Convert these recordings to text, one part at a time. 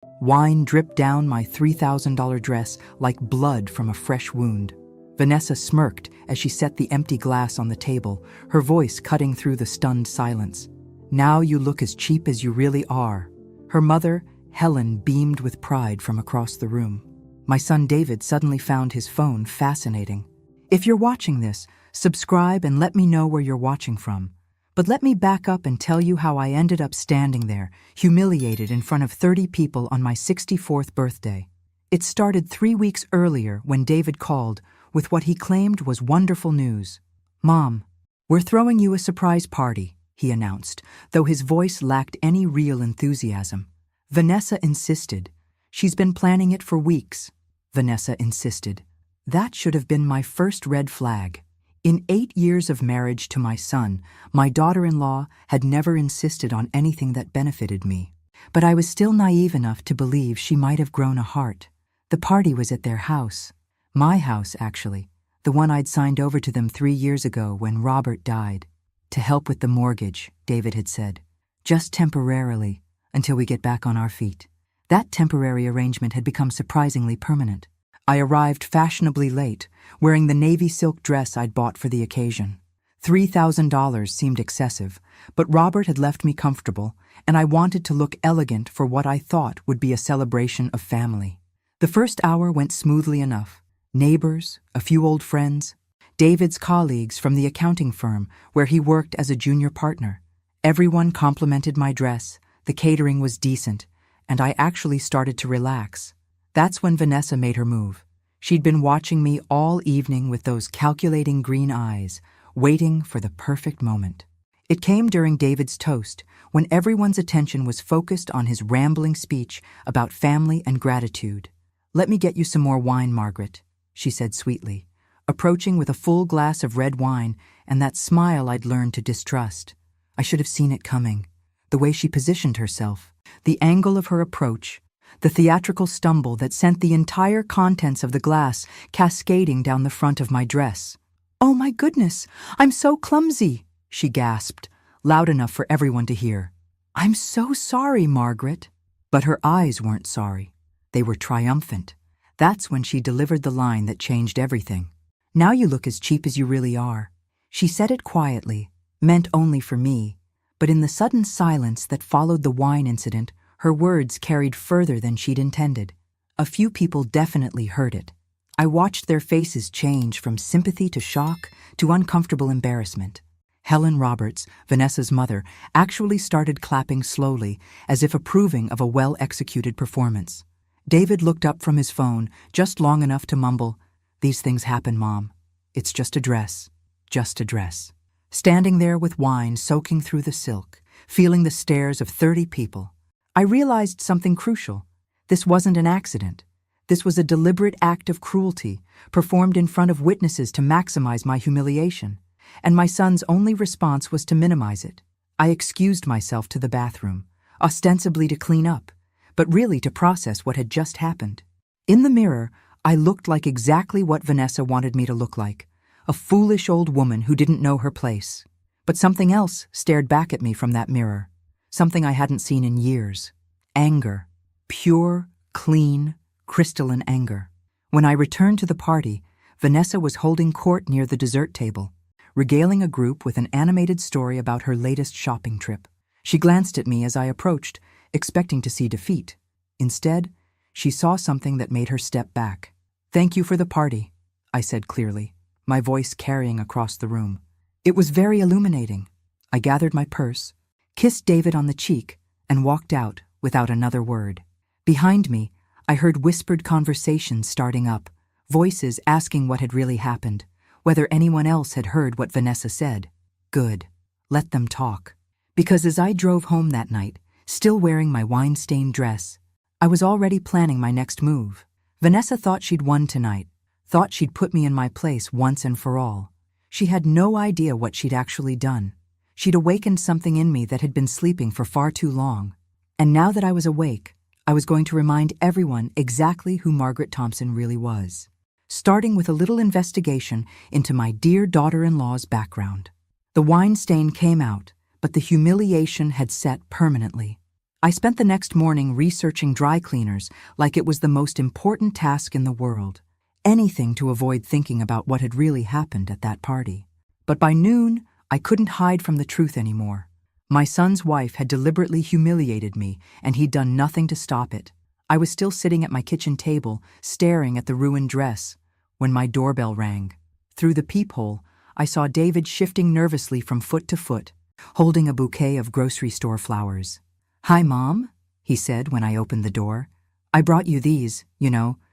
Wine dripped down my $3,000 dress like blood from a fresh wound. Vanessa smirked as she set the empty glass on the table, her voice cutting through the stunned silence. "Now you look as cheap as you really are." Her mother, Helen, beamed with pride from across the room. My son David suddenly found his phone fascinating. "If you're watching this, subscribe and let me know where you're watching from. But let me back up and tell you how I ended up standing there, humiliated in front of 30 people on my 64th birthday. It started 3 weeks earlier when David called with what he claimed was wonderful news. "Mom, we're throwing you a surprise party," he announced, though his voice lacked any real enthusiasm. Vanessa insisted. "She's been planning it for weeks." Vanessa insisted. That should have been my first red flag. In 8 years of marriage to my son, my daughter-in-law had never insisted on anything that benefited me. But I was still naive enough to believe she might have grown a heart. The party was at their house. My house, actually. The one I'd signed over to them 3 years ago when Robert died. "To help with the mortgage," David had said. "Just temporarily, until we get back on our feet." That temporary arrangement had become surprisingly permanent. I arrived fashionably late, wearing the navy silk dress I'd bought for the occasion. $3,000 seemed excessive, but Robert had left me comfortable, and I wanted to look elegant for what I thought would be a celebration of family. The first hour went smoothly enough. Neighbors, a few old friends, David's colleagues from the accounting firm where he worked as a junior partner. Everyone complimented my dress, the catering was decent, and I actually started to relax. That's when Vanessa made her move. She'd been watching me all evening with those calculating green eyes, waiting for the perfect moment. It came during David's toast, when everyone's attention was focused on his rambling speech about family and gratitude. "Let me get you some more wine, Margaret," she said sweetly, approaching with a full glass of red wine and that smile I'd learned to distrust. I should have seen it coming. The way she positioned herself, the angle of her approach, the theatrical stumble that sent the entire contents of the glass cascading down the front of my dress. "Oh my goodness, I'm so clumsy," she gasped, loud enough for everyone to hear. "I'm so sorry, Margaret." But her eyes weren't sorry. They were triumphant. That's when she delivered the line that changed everything. "Now you look as cheap as you really are." She said it quietly, meant only for me, but in the sudden silence that followed the wine incident, her words carried further than she'd intended. A few people definitely heard it. I watched their faces change from sympathy to shock to uncomfortable embarrassment. Helen Roberts, Vanessa's mother, actually started clapping slowly, as if approving of a well-executed performance. David looked up from his phone just long enough to mumble, "These things happen, Mom. It's just a dress. Just a dress." Standing there with wine soaking through the silk, feeling the stares of 30 people, I realized something crucial. This wasn't an accident. This was a deliberate act of cruelty, performed in front of witnesses to maximize my humiliation, and my son's only response was to minimize it. I excused myself to the bathroom, ostensibly to clean up, but really to process what had just happened. In the mirror, I looked like exactly what Vanessa wanted me to look like, a foolish old woman who didn't know her place. But something else stared back at me from that mirror. Something I hadn't seen in years. Anger. Pure, clean, crystalline anger. When I returned to the party, Vanessa was holding court near the dessert table, regaling a group with an animated story about her latest shopping trip. She glanced at me as I approached, expecting to see defeat. Instead, she saw something that made her step back. "Thank you for the party," I said clearly, my voice carrying across the room. "It was very illuminating." I gathered my purse, kissed David on the cheek, and walked out without another word. Behind me, I heard whispered conversations starting up, voices asking what had really happened, whether anyone else had heard what Vanessa said. Good. Let them talk. Because as I drove home that night, still wearing my wine-stained dress, I was already planning my next move. Vanessa thought she'd won tonight, thought she'd put me in my place once and for all. She had no idea what she'd actually done. She'd awakened something in me that had been sleeping for far too long. And now that I was awake, I was going to remind everyone exactly who Margaret Thompson really was, starting with a little investigation into my dear daughter-in-law's background. The wine stain came out, but the humiliation had set permanently. I spent the next morning researching dry cleaners like it was the most important task in the world. Anything to avoid thinking about what had really happened at that party. But by noon, I couldn't hide from the truth anymore. My son's wife had deliberately humiliated me, and he'd done nothing to stop it. I was still sitting at my kitchen table, staring at the ruined dress, when my doorbell rang. Through the peephole, I saw David shifting nervously from foot to foot, holding a bouquet of grocery store flowers. "Hi, Mom," he said when I opened the door. "I brought you these,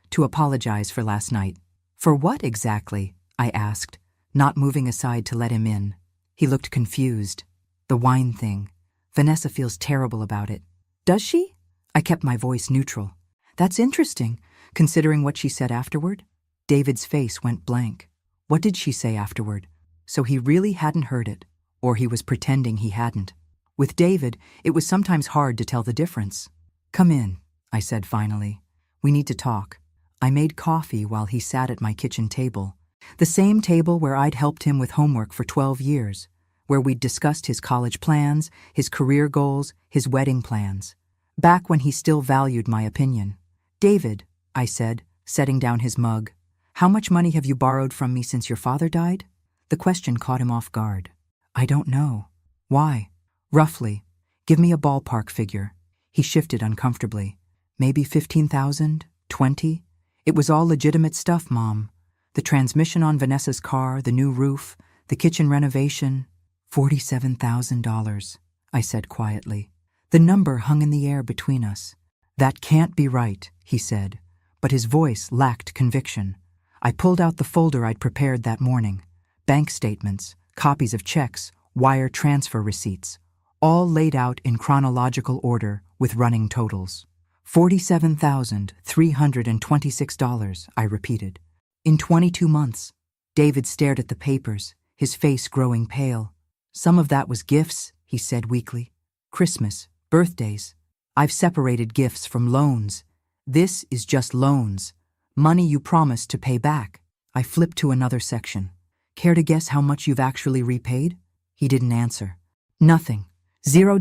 to apologize for last night." "For what exactly?" I asked, not moving aside to let him in. He looked confused. "The wine thing. Vanessa feels terrible about it." "Does she?" I kept my voice neutral. "That's interesting, considering what she said afterward." David's face went blank. What did she say afterward? So he really hadn't heard it, or he was pretending he hadn't. With David, it was sometimes hard to tell the difference. "Come in," I said finally. "We need to talk." I made coffee while he sat at my kitchen table. The same table where I'd helped him with homework for 12 years, where we'd discussed his college plans, his career goals, his wedding plans. Back when he still valued my opinion. "David," I said, setting down his mug, "how much money have you borrowed from me since your father died?" The question caught him off guard. "I don't know." "Why?" "Roughly. Give me a ballpark figure." He shifted uncomfortably. "Maybe 15,000? 20? It was all legitimate stuff, Mom. The transmission on Vanessa's car, the new roof, the kitchen renovation. $47,000, I said quietly. The number hung in the air between us. "That can't be right," he said, but his voice lacked conviction. I pulled out the folder I'd prepared that morning. Bank statements, copies of checks, wire transfer receipts, all laid out in chronological order with running totals. $47,326, I repeated. In 22 months. David stared at the papers, his face growing pale. "Some of that was gifts," he said weakly. "Christmas, birthdays. I've separated gifts from loans. This is just loans. Money you promised to pay back." I flipped to another section. "Care to guess how much you've actually repaid?" He didn't answer. "Nothing. $0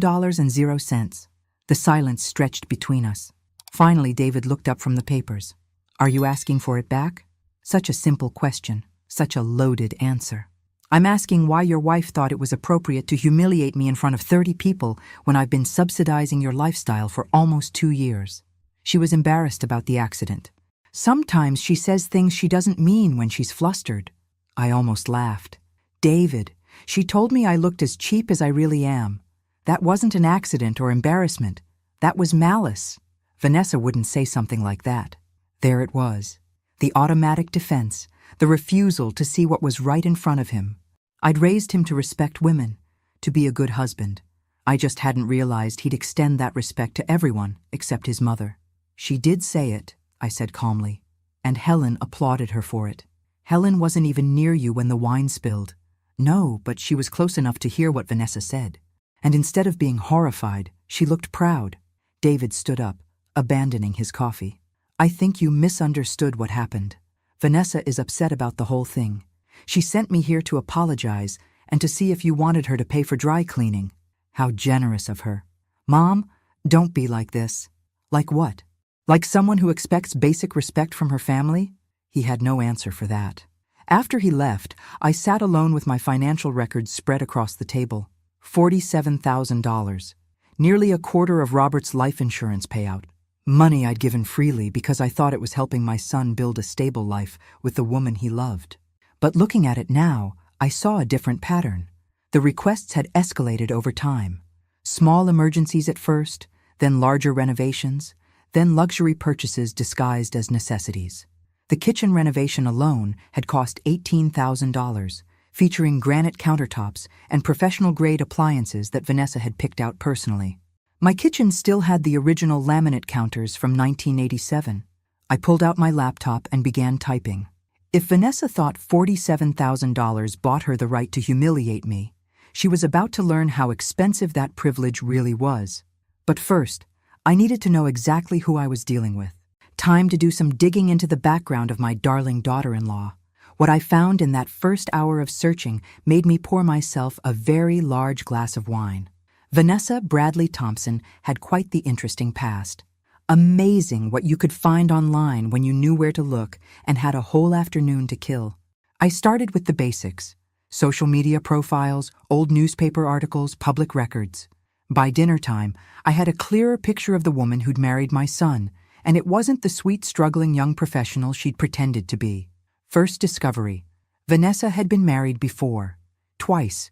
The silence stretched between us. Finally, David looked up from the papers. "Are you asking for it back?" Such a simple question, such a loaded answer. "I'm asking why your wife thought it was appropriate to humiliate me in front of 30 people when I've been subsidizing your lifestyle for almost 2 years. She was embarrassed about the accident. Sometimes she says things she doesn't mean when she's flustered." I almost laughed. "David, she told me I looked as cheap as I really am. That wasn't an accident or embarrassment. That was malice. Vanessa wouldn't say something like that." There it was. The automatic defense, the refusal to see what was right in front of him. I'd raised him to respect women, to be a good husband. I just hadn't realized he'd extend that respect to everyone except his mother. "She did say it," I said calmly, "and Helen applauded her for it. Helen wasn't even near you when the wine spilled." "No, but she was close enough to hear what Vanessa said." And instead of being horrified, she looked proud. David stood up, abandoning his coffee. "I think you misunderstood what happened. Vanessa is upset about the whole thing. She sent me here to apologize and to see if you wanted her to pay for dry cleaning." How generous of her. "Mom, don't be like this." "Like what? Like someone who expects basic respect from her family?" He had no answer for that. After he left, I sat alone with my financial records spread across the table. $47,000. Nearly a quarter of Robert's life insurance payout. Money I'd given freely because I thought it was helping my son build a stable life with the woman he loved. But looking at it now, I saw a different pattern. The requests had escalated over time. Small emergencies at first, then larger renovations, then luxury purchases disguised as necessities. The kitchen renovation alone had cost $18,000, featuring granite countertops and professional-grade appliances that Vanessa had picked out personally. My kitchen still had the original laminate counters from 1987. I pulled out my laptop and began typing. If Vanessa thought $47,000 bought her the right to humiliate me, she was about to learn how expensive that privilege really was. But first, I needed to know exactly who I was dealing with. Time to do some digging into the background of my darling daughter-in-law. What I found in that first hour of searching made me pour myself a very large glass of wine. Vanessa Bradley Thompson had quite the interesting past. Amazing what you could find online when you knew where to look and had a whole afternoon to kill. I started with the basics: social media profiles, old newspaper articles, public records. By dinner time, I had a clearer picture of the woman who'd married my son, and it wasn't the sweet, struggling young professional she'd pretended to be. First discovery: Vanessa had been married before. Twice.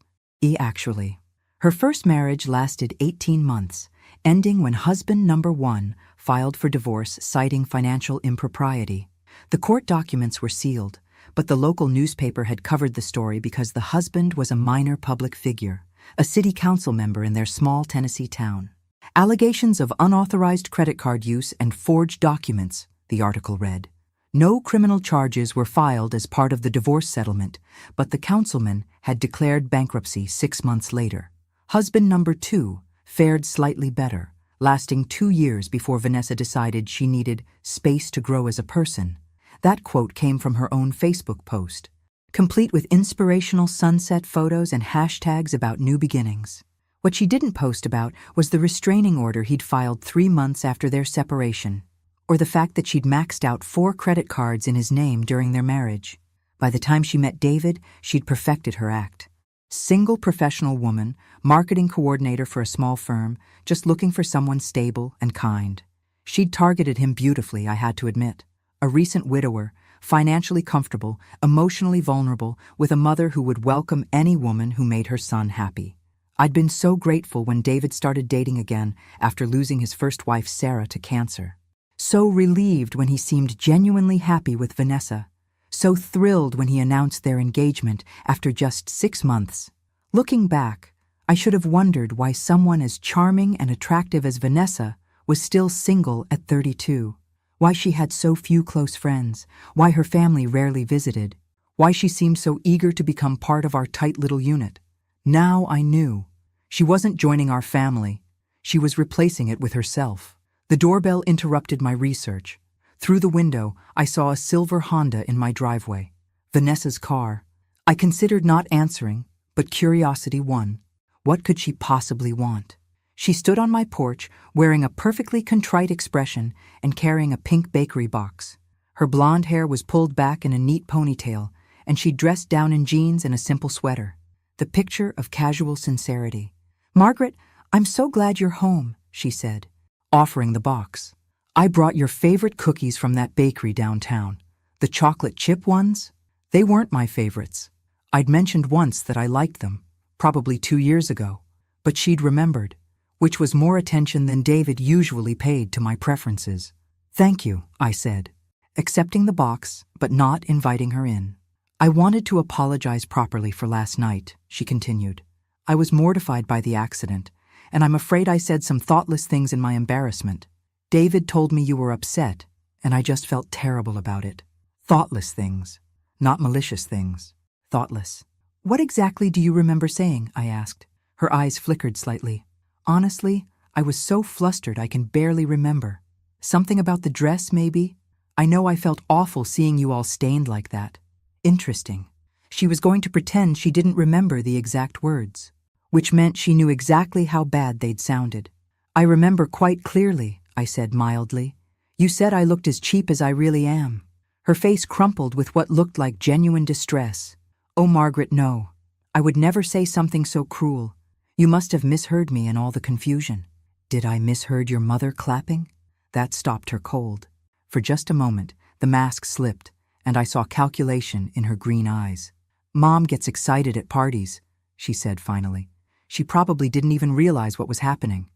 Actually. Her first marriage lasted 18 months, ending when husband number 1 filed for divorce citing financial impropriety. The court documents were sealed, but the local newspaper had covered the story because the husband was a minor public figure, a city council member in their small Tennessee town. Allegations of unauthorized credit card use and forged documents, the article read. No criminal charges were filed as part of the divorce settlement, but the councilman had declared bankruptcy 6 months later. Husband number 2 fared slightly better, lasting 2 years before Vanessa decided she needed space to grow as a person. That quote came from her own Facebook post, complete with inspirational sunset photos and hashtags about new beginnings. What she didn't post about was the restraining order he'd filed 3 months after their separation, or the fact that she'd maxed out 4 credit cards in his name during their marriage. By the time she met David, she'd perfected her act. Single professional woman, marketing coordinator for a small firm, just looking for someone stable and kind. She'd targeted him beautifully, I had to admit. A recent widower, financially comfortable, emotionally vulnerable, with a mother who would welcome any woman who made her son happy. I'd been so grateful when David started dating again after losing his first wife, Sarah, to cancer. So relieved when he seemed genuinely happy with Vanessa. So thrilled when he announced their engagement after just 6 months. Looking back, I should have wondered why someone as charming and attractive as Vanessa was still single at 32. Why she had so few close friends, why her family rarely visited, why she seemed so eager to become part of our tight little unit. Now I knew. She wasn't joining our family. She was replacing it with herself. The doorbell interrupted my research. Through the window, I saw a silver Honda in my driveway. Vanessa's car. I considered not answering, but curiosity won. What could she possibly want? She stood on my porch, wearing a perfectly contrite expression and carrying a pink bakery box. Her blonde hair was pulled back in a neat ponytail, and she dressed down in jeans and a simple sweater. The picture of casual sincerity. "Margaret, I'm so glad you're home," she said, offering the box. "I brought your favorite cookies from that bakery downtown. The chocolate chip ones? They weren't my favorites. I'd mentioned once that I liked them, probably 2 years ago, but she'd remembered, which was more attention than David usually paid to my preferences. "Thank you," I said, accepting the box but not inviting her in. "I wanted to apologize properly for last night," she continued. "I was mortified by the accident, and I'm afraid I said some thoughtless things in my embarrassment. David told me you were upset, and I just felt terrible about it. Thoughtless things, not malicious things. Thoughtless." "What exactly do you remember saying?" I asked. Her eyes flickered slightly. "Honestly, I was so flustered I can barely remember. Something about the dress, maybe? I know I felt awful seeing you all stained like that." Interesting. She was going to pretend she didn't remember the exact words, which meant she knew exactly how bad they'd sounded. "I remember quite clearly," I said mildly. "You said I looked as cheap as I really am." Her face crumpled with what looked like genuine distress. "Oh, Margaret, no. I would never say something so cruel. You must have misheard me in all the confusion." Did I misheard your mother clapping? That stopped her cold. For just a moment, the mask slipped, and I saw calculation in her green eyes. "Mom gets excited at parties," she said finally. "She probably didn't even realize what was happening."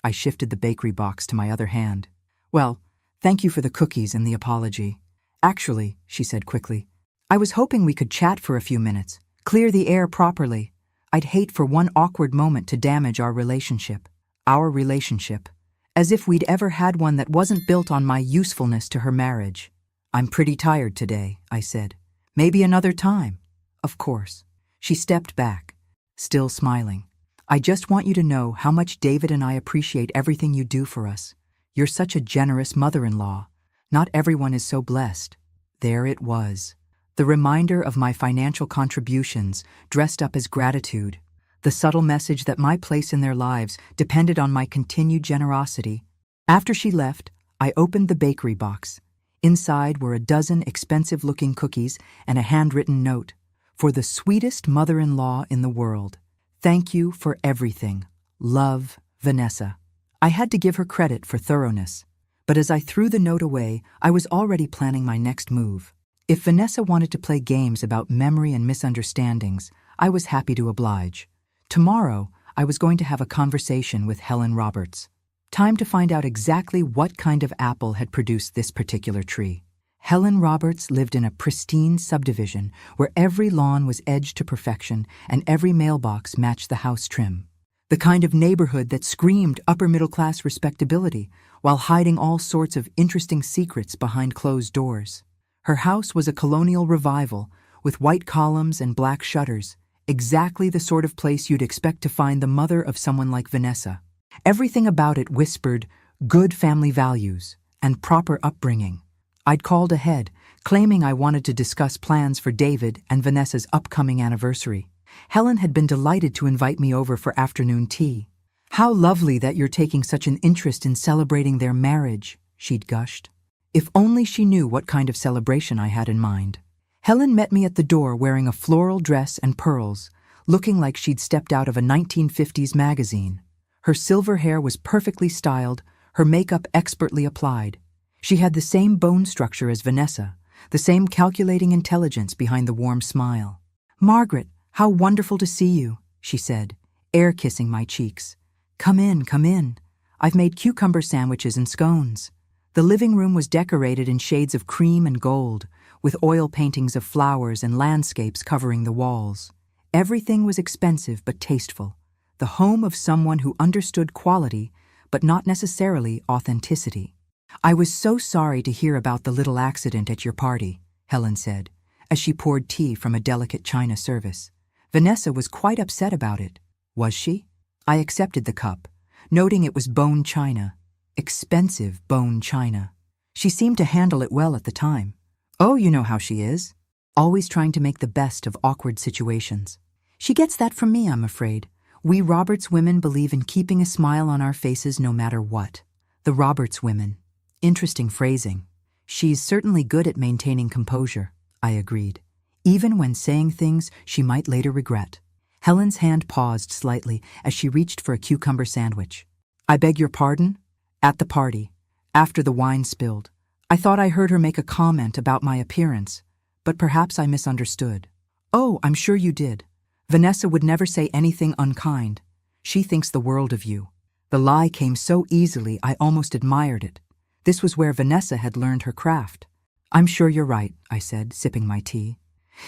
I shifted the bakery box to my other hand. "Well, thank you for the cookies and the apology. Actually," she said quickly, "I was hoping we could chat for a few minutes, clear the air properly. I'd hate for one awkward moment to damage our relationship. Our relationship. As if we'd ever had one that wasn't built on my usefulness to her marriage." "I'm pretty tired today," I said. "Maybe another time." "Of course." She stepped back, still smiling. "I just want you to know how much David and I appreciate everything you do for us. You're such a generous mother-in-law. Not everyone is so blessed." There it was. The reminder of my financial contributions dressed up as gratitude. the subtle message that my place in their lives depended on my continued generosity. After she left, I opened the bakery box. Inside were a dozen expensive-looking cookies and a handwritten note. For the sweetest mother-in-law in the world. Thank you for everything. Love, Vanessa. I had to give her credit for thoroughness. But as I threw the note away, I was already planning my next move. If Vanessa wanted to play games about memory and misunderstandings, I was happy to oblige. Tomorrow, I was going to have a conversation with Helen Roberts. Time to find out exactly what kind of apple had produced this particular tree. Helen Roberts lived in a pristine subdivision where every lawn was edged to perfection and every mailbox matched the house trim. The kind of neighborhood that screamed upper-middle-class respectability while hiding all sorts of interesting secrets behind closed doors. Her house was a colonial revival with white columns and black shutters, exactly the sort of place you'd expect to find the mother of someone like Vanessa. Everything about it whispered good family values and proper upbringing. I'd called ahead, claiming I wanted to discuss plans for David and Vanessa's upcoming anniversary. Helen had been delighted to invite me over for afternoon tea. How lovely that you're taking such an interest in celebrating their marriage, she'd gushed. If only she knew what kind of celebration I had in mind. Helen met me at the door wearing a floral dress and pearls, looking like she'd stepped out of a 1950s magazine. Her silver hair was perfectly styled, her makeup expertly applied. She had the same bone structure as Vanessa, the same calculating intelligence behind the warm smile. "Margaret, how wonderful to see you," she said, air-kissing my cheeks. Come in, come in. I've made cucumber sandwiches and scones." The living room was decorated in shades of cream and gold, with oil paintings of flowers and landscapes covering the walls. Everything was expensive but tasteful, the home of someone who understood quality, but not necessarily authenticity. "I was so sorry to hear about the little accident at your party," Helen said, as she poured tea from a delicate china service. "Vanessa was quite upset about it." "Was she?" I accepted the cup, noting it was bone china. Expensive bone china. She seemed to handle it well at the time. "Oh, you know how she is. Always trying to make the best of awkward situations." "She gets that from me, I'm afraid. We Roberts women believe in keeping a smile on our faces no matter what." The Roberts women. Interesting phrasing. "She's certainly good at maintaining composure," I agreed, even when saying things she might later regret. Helen's hand paused slightly as she reached for a cucumber sandwich. "I beg your pardon?" "At the party, after the wine spilled. I thought I heard her make a comment about my appearance, but perhaps I misunderstood." "Oh, I'm sure you did. Vanessa would never say anything unkind. She thinks the world of you." The lie came so easily I almost admired it. This was where Vanessa had learned her craft. "I'm sure you're right," I said, sipping my tea.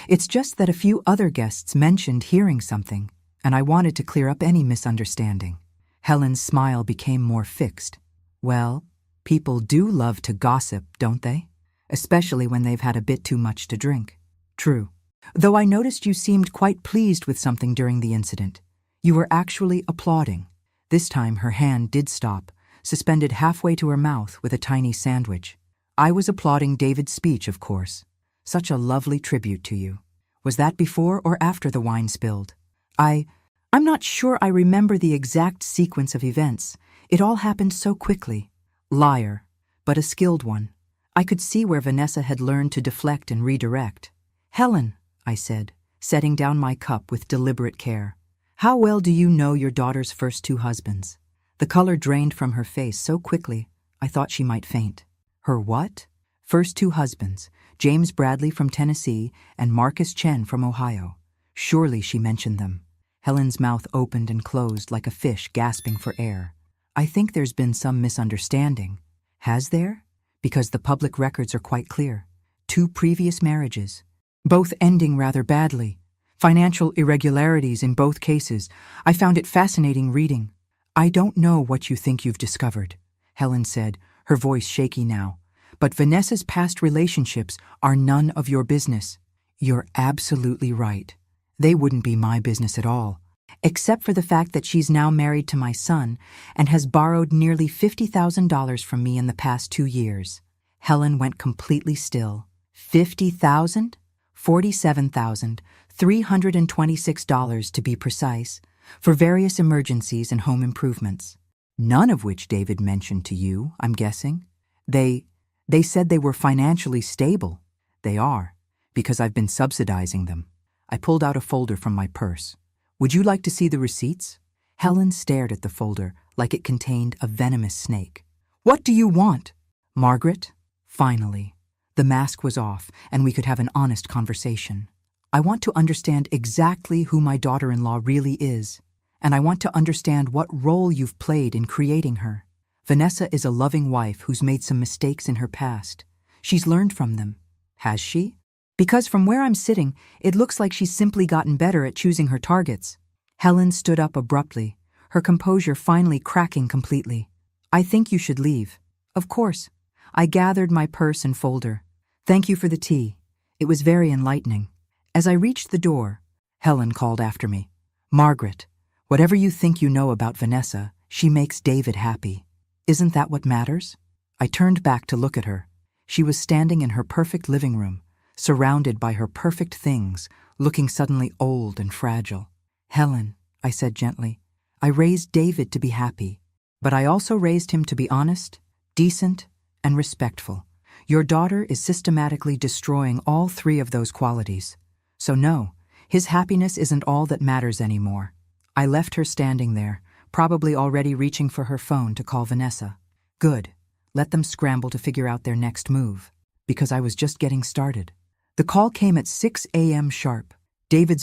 "It's just that a few other guests mentioned hearing something, and I wanted to clear up any misunderstanding." Helen's smile became more fixed. "Well, people do love to gossip, don't they? Especially when they've had a bit too much to drink." "True. Though I noticed you seemed quite pleased with something during the incident. You were actually applauding." This time her hand did stop, suspended halfway to her mouth with a tiny sandwich. "I was applauding David's speech, of course. Such a lovely tribute to you." "Was that before or after the wine spilled?" I'm not sure I remember the exact sequence of events. It all happened so quickly." "Liar, but a skilled one." I could see where Vanessa had learned to deflect and redirect. "Helen," I said, setting down my cup with deliberate care, "how well do you know your daughter's first two husbands?" The color drained from her face so quickly, I thought she might faint. "Her what?" "First two husbands, James Bradley from Tennessee and Marcus Chen from Ohio. Surely she mentioned them." Helen's mouth opened and closed like a fish gasping for air. "I think there's been some misunderstanding." "Has there?" "Because the public records are quite clear. 2 previous marriages, both ending rather badly. Financial irregularities in both cases. I found it fascinating reading." "I don't know what you think you've discovered," Helen said, her voice shaky now. "But Vanessa's past relationships are none of your business." "You're absolutely right. They wouldn't be my business at all. Except for the fact that she's now married to my son and has borrowed nearly $50,000 from me in the past 2 years. Helen went completely still. 50,000? $47,326 to be precise. for various emergencies and home improvements. None of which David mentioned to you, I'm guessing. They said they were financially stable. They are, because I've been subsidizing them. I pulled out a folder from my purse. Would you like to see the receipts? Helen stared at the folder like it contained a venomous snake. What do you want? Margaret? Finally. The mask was off, and we could have an honest conversation. I want to understand exactly who my daughter-in-law really is, and I want to understand what role you've played in creating her. Vanessa is a loving wife who's made some mistakes in her past. She's learned from them. Has she? Because from where I'm sitting, it looks like she's simply gotten better at choosing her targets. Helen stood up abruptly, her composure finally cracking completely. I think you should leave. Of course. I gathered my purse and folder. Thank you for the tea. It was very enlightening. As I reached the door, Helen called after me. Margaret, whatever you think you know about Vanessa, she makes David happy. Isn't that what matters? I turned back to look at her. She was standing in her perfect living room, surrounded by her perfect things, looking suddenly old and fragile. Helen, I said gently, I raised David to be happy, but I also raised him to be honest, decent, and respectful. Your daughter is systematically destroying all three of those qualities. So no, his happiness isn't all that matters anymore. I left her standing there, probably already reaching for her phone to call Vanessa. Good. Let them scramble to figure out their next move, because I was just getting started. The call came at 6 a.m. sharp. David's